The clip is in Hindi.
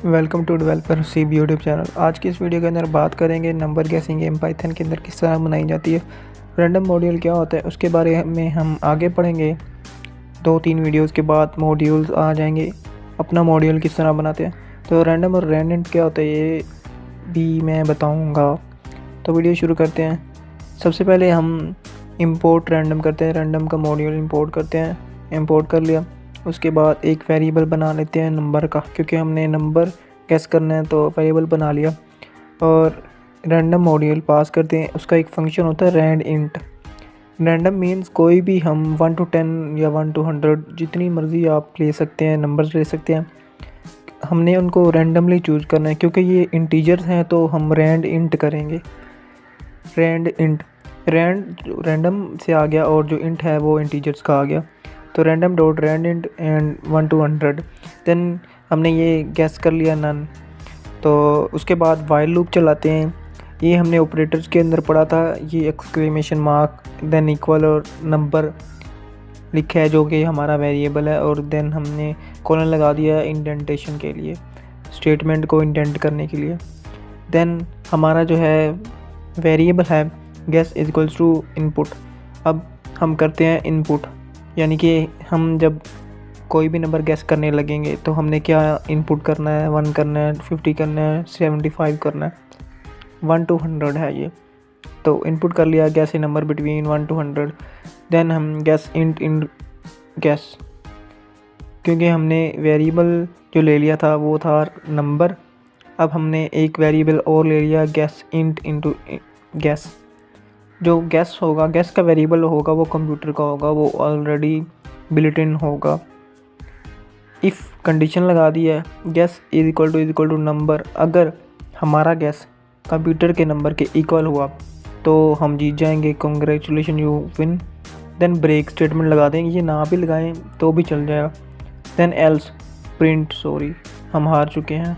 वेलकम टू डेवलपर सीब यूट्यूब चैनल। आज की इस वीडियो के अंदर बात करेंगे नंबर गेसिंग गेम पाइथन के अंदर किस तरह बनाई जाती है, रैंडम मॉड्यूल क्या होता है उसके बारे में हम आगे पढ़ेंगे। 2-3 वीडियोस के बाद मॉड्यूल्स आ जाएंगे, अपना मॉड्यूल किस तरह बनाते हैं। तो रैंडम और रैंडम क्या होता है ये भी मैं बताऊँगा। तो वीडियो शुरू करते हैं। सबसे पहले हम इंपोर्ट रैंडम करते हैं, रैंडम का मॉड्यूल इंपोर्ट करते हैं। इंपोर्ट कर लिया, उसके बाद एक वेरिएबल बना लेते हैं नंबर का, क्योंकि हमने नंबर गेस करना है तो वेरिएबल बना लिया। और रैंडम मॉड्यूल पास करते हैं, उसका एक फंक्शन होता है रैंड इंट। रैंडम मीन्स कोई भी हम 1 to 10 या 1 to 100 जितनी मर्ज़ी आप ले सकते हैं, नंबर्स ले सकते हैं। हमने उनको रैंडमली चूज़ करना है, क्योंकि ये इंटीजर्स हैं तो हम रैंड इंट करेंगे। रैंड इंट रैंडम से आ गया और जो इंट है वो इंटीजर्स का आ गया। तो random dot randint and 1 to 100। Then हमने ये गैस कर लिया नन। तो उसके बाद वाइल लूप चलाते हैं। ये हमने ऑपरेटर्स के अंदर पढ़ा था, ये एक्सक्लेमेशन मार्क देन इक्वल और नंबर लिखा है जो कि हमारा वेरिएबल है, और देन हमने कॉलन लगा दिया इंडेंटेशन के लिए, स्टेटमेंट को इंडेंट करने के लिए। देन हमारा जो है वेरिएबल है guess is equals to input. अब हम करते हैं इनपुट, यानी कि हम जब कोई भी नंबर गैस करने लगेंगे तो हमने क्या इनपुट करना है, 1 करना है, 50 करना है, 75 करना है, 1 to 100 है ये। तो इनपुट कर लिया guess a number between 1 to 100। Then हम गैस इंट इन गैस, क्योंकि हमने वेरिएबल जो ले लिया था वो था नंबर। अब हमने एक वेरिएबल और ले लिया गैस इंट इनटू गैस। जो गैस होगा, गैस का वेरिएबल होगा वो कंप्यूटर का होगा, वो ऑलरेडी बिल्ट इन होगा। इफ़ कंडीशन लगा दी है guess is equal to number. अगर हमारा गैस कंप्यूटर के नंबर के इक्वल हुआ तो हम जीत जाएंगे, congratulation you win. Then break statement लगा देंगे, ये ना भी लगाएं तो भी चल जाएगा। देन एल्स प्रिंट, सॉरी हम हार चुके हैं।